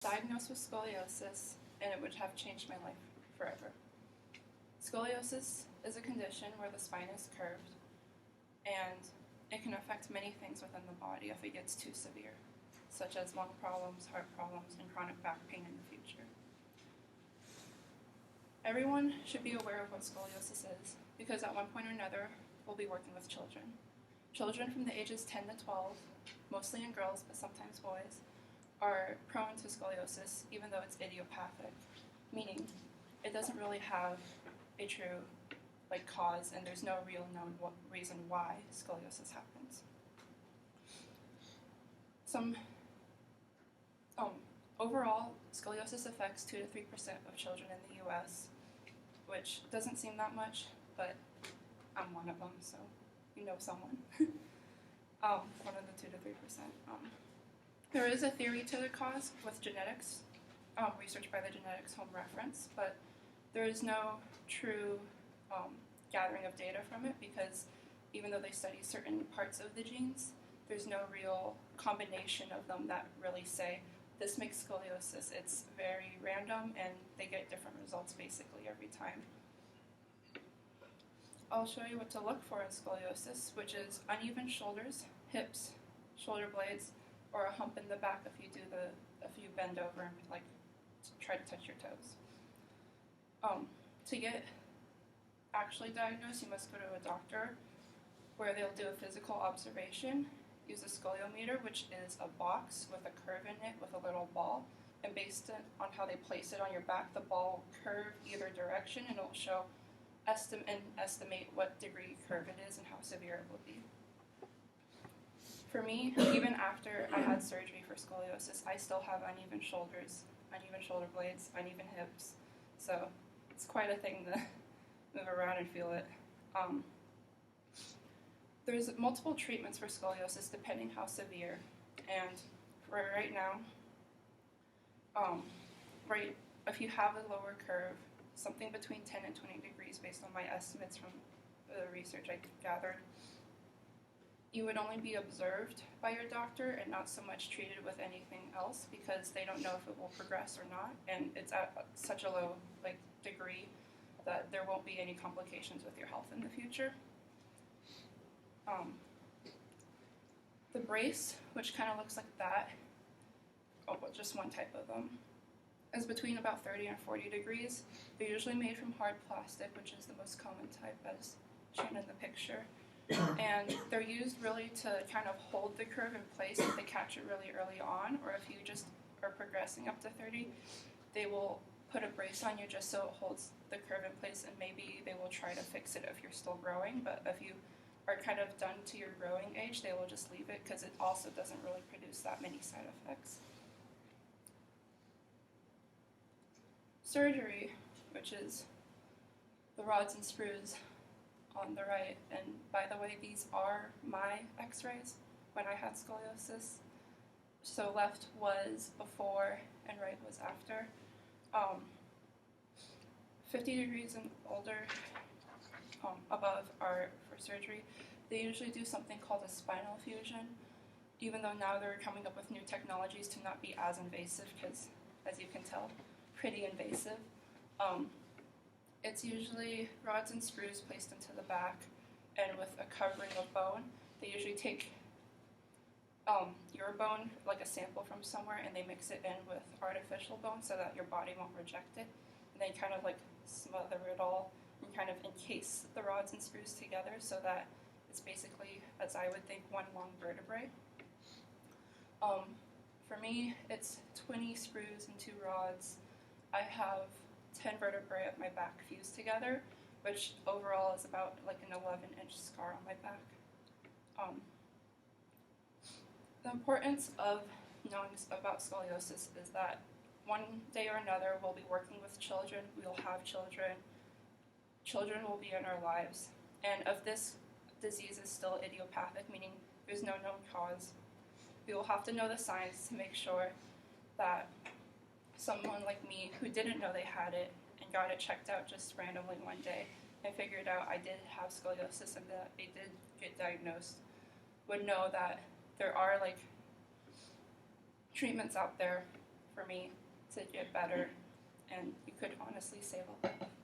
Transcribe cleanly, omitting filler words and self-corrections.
Diagnosed with scoliosis, and it would have changed my life forever. Scoliosis is a condition where the spine is curved, and it can affect many things within the body if it gets too severe, such as lung problems, heart problems, and chronic back pain in the future. Everyone should be aware of what scoliosis is, because at one point or another, we'll be working with children. Children from the ages 10 to 12, mostly in girls, but sometimes boys, are prone to scoliosis, even though it's idiopathic, meaning it doesn't really have a true cause, and there's no real known reason why scoliosis happens. Overall, scoliosis affects 2 to 3% of children in the U.S., which doesn't seem that much, but I'm one of them, so you know someone. One of the 2 to 3%. There is a theory to the cause with genetics, research by the Genetics Home Reference, but there is no true gathering of data from it, because even though they study certain parts of the genes, there's no real combination of them that really say, this makes scoliosis. It's very random, and they get different results basically every time. I'll show you what to look for in scoliosis, which is uneven shoulders, hips, shoulder blades, or a hump in the back if you bend over and try to touch your toes. To get actually diagnosed, you must go to a doctor where they'll do a physical observation, use a scoliometer, which is a box with a curve in it with a little ball, and based on how they place it on your back, the ball will curve either direction, and it'll show estimate what degree curve it is and how severe it will be. For me, even after I had surgery for scoliosis, I still have uneven shoulders, uneven shoulder blades, uneven hips, so it's quite a thing to move around and feel it. There's multiple treatments for scoliosis depending how severe, and for right now, if you have a lower curve, something between 10 and 20 degrees based on my estimates from the research I gathered, you would only be observed by your doctor and not so much treated with anything else, because they don't know if it will progress or not, and it's at such a low degree that there won't be any complications with your health in the future. The brace, which kind of looks like that, just one type of them, is between about 30 and 40 degrees. They're usually made from hard plastic, which is the most common type as shown in the picture. And they're used really to kind of hold the curve in place if they catch it really early on, or if you just are progressing up to 30, they will put a brace on you just so it holds the curve in place, and maybe they will try to fix it if you're still growing, but if you are kind of done to your growing age, they will just leave it, because it also doesn't really produce that many side effects. Surgery, which is the rods and screws on the right, and by the way, these are my x-rays when I had scoliosis. So left was before and right was after. 50 degrees and older above are for surgery. They usually do something called a spinal fusion, even though now they're coming up with new technologies to not be as invasive, because as you can tell, pretty invasive. It's usually rods and screws placed into the back, and with a covering of bone. They usually take your bone, like a sample from somewhere, and they mix it in with artificial bone so that your body won't reject it. And they kind of smother it all and kind of encase the rods and screws together so that it's basically, as I would think, one long vertebrae. For me, it's 20 screws and 2 rods. I have 10 vertebrae of my back fused together, which overall is about an 11-inch scar on my back. The importance of knowing about scoliosis is that one day or another we'll be working with children, we'll have children, children will be in our lives, and if this disease is still idiopathic, meaning there's no known cause, we will have to know the signs to make sure that someone like me who didn't know they had it and got it checked out just randomly one day and figured out I did have scoliosis and that they did get diagnosed would know that there are treatments out there for me to get better, and you could honestly save a life.